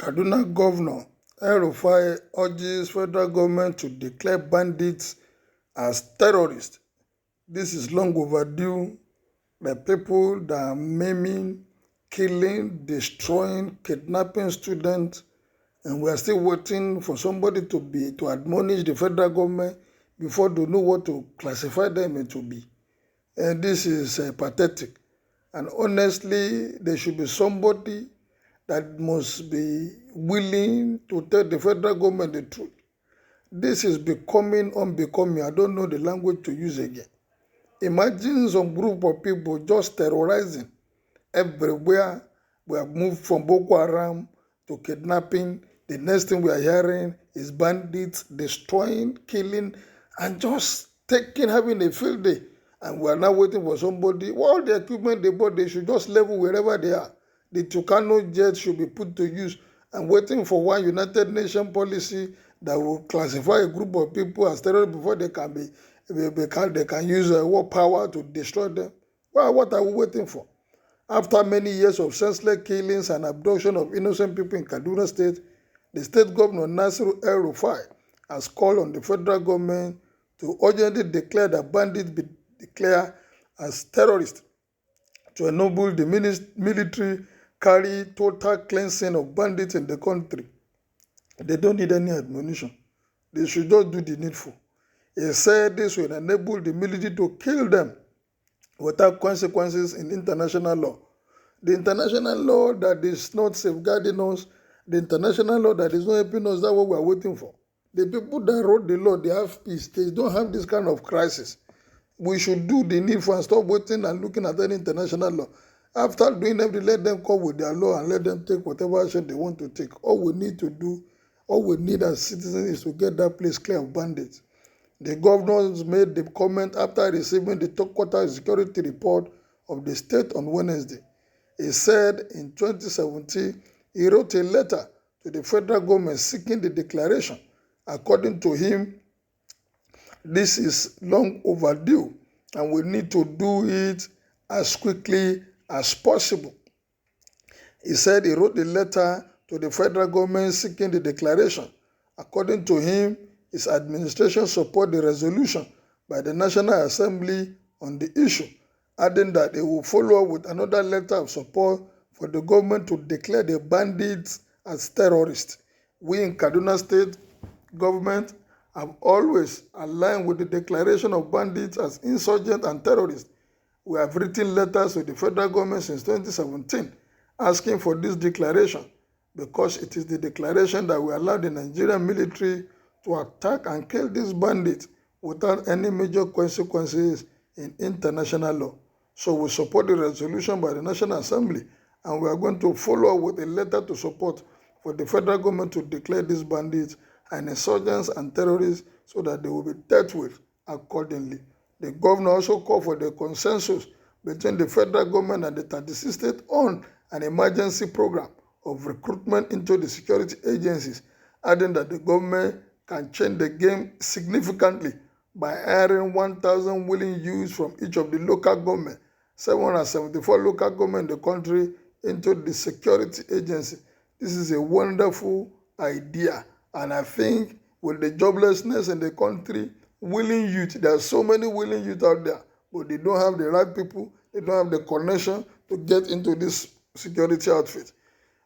Kaduna Governor El-Rufai urges federal government to declare bandits as terrorists. This is long overdue. The people that are maiming, killing, destroying, kidnapping students, and we are still waiting for somebody to admonish the federal government before they know what to classify them into be. And this is pathetic. And honestly, there should be somebody that must be willing to tell the federal government the truth. This is becoming unbecoming. I don't know the language to use again. Imagine some group of people just terrorizing everywhere. We have moved from Boko Haram to kidnapping. The next thing we are hearing is bandits destroying, killing, and just having a field day. And we are now waiting for somebody. All the equipment they bought, they should just level wherever they are. The Tucano jets should be put to use, and waiting for one United Nations policy that will classify a group of people as terrorists before they can use war power to destroy them. Well, what are we waiting for? After many years of senseless killings and abduction of innocent people in Kaduna State, the state governor Nasiru El-Rufai has called on the federal government to urgently declare that bandits be declared as terrorists to enable the military carry total cleansing of bandits in the country. They don't need any admonition. They should just do the needful. He said this will enable the military to kill them without consequences in international law. The international law that is not safeguarding us, the international law that is not helping us, that's what we are waiting for. The people that wrote the law, they have peace. They don't have this kind of crisis. We should do the needful and stop waiting and looking at any international law. After doing everything, let them come with their law and let them take whatever action they want to take. All we need as citizens is to get that place clear of bandits. The governors made the comment after receiving the top quarter security report of the state on Wednesday. He said in 2017, he wrote a letter to the federal government seeking the declaration. According to him, this is long overdue and we need to do it as quickly as possible. He said he wrote the letter to the federal government seeking the declaration. According to him, his administration support the resolution by the National Assembly on the issue, adding that they will follow up with another letter of support for the government to declare the bandits as terrorists. We in Kaduna State government have always aligned with the declaration of bandits as insurgents and terrorists. We have written letters to the federal government since 2017 asking for this declaration because it is the declaration that will allow the Nigerian military to attack and kill these bandits without any major consequences in international law. So we support the resolution by the National Assembly, and we are going to follow up with a letter to support for the federal government to declare these bandits and insurgents and terrorists so that they will be dealt with accordingly. The governor also called for the consensus between the federal government and the 36 states on an emergency program of recruitment into the security agencies, adding that the government can change the game significantly by hiring 1,000 willing youths from each of the local government, 774 local government in the country, into the security agency. This is a wonderful idea. And I think with the joblessness in the country, willing youth, there are so many willing youth out there, but they don't have the right people, they don't have the connection to get into this security outfit.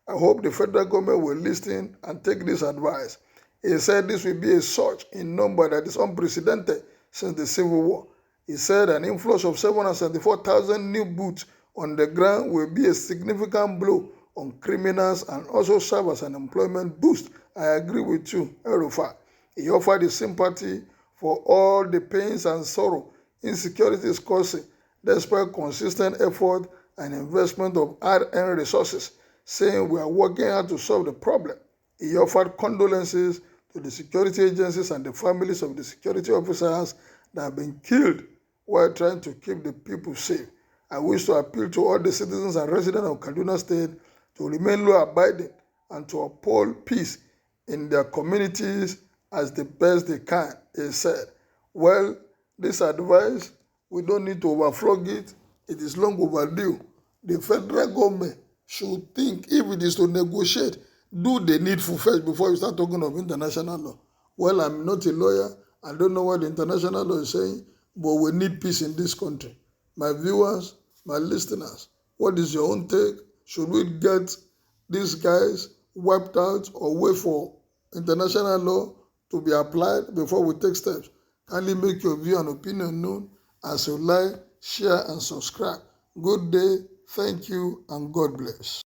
I hope the federal government will listen and take this advice. He said this will be a surge in number that is unprecedented since the Civil War. He said an influx of 774,000 new boots on the ground will be a significant blow on criminals and also serve as an employment boost. I agree with you, El-Rufai. He offered his sympathy for all the pains and sorrow insecurity is causing, despite consistent effort and investment of hard-earned resources, saying we are working hard to solve the problem. He offered condolences to the security agencies and the families of the security officers that have been killed while trying to keep the people safe. I wish to appeal to all the citizens and residents of Kaduna State to remain law-abiding and to uphold peace in their communities as the best they can, he said. Well, this advice, we don't need to overflog it. It is long overdue. The federal government should think if it is to negotiate, do the needful first before you start talking of international law. Well, I'm not a lawyer. I don't know what the international law is saying, but we need peace in this country. My viewers, my listeners, what is your own take? Should we get these guys wiped out or wait for international law to be applied before we take steps? Kindly make your view and opinion known as you like, share, and subscribe. Good day, thank you, and God bless.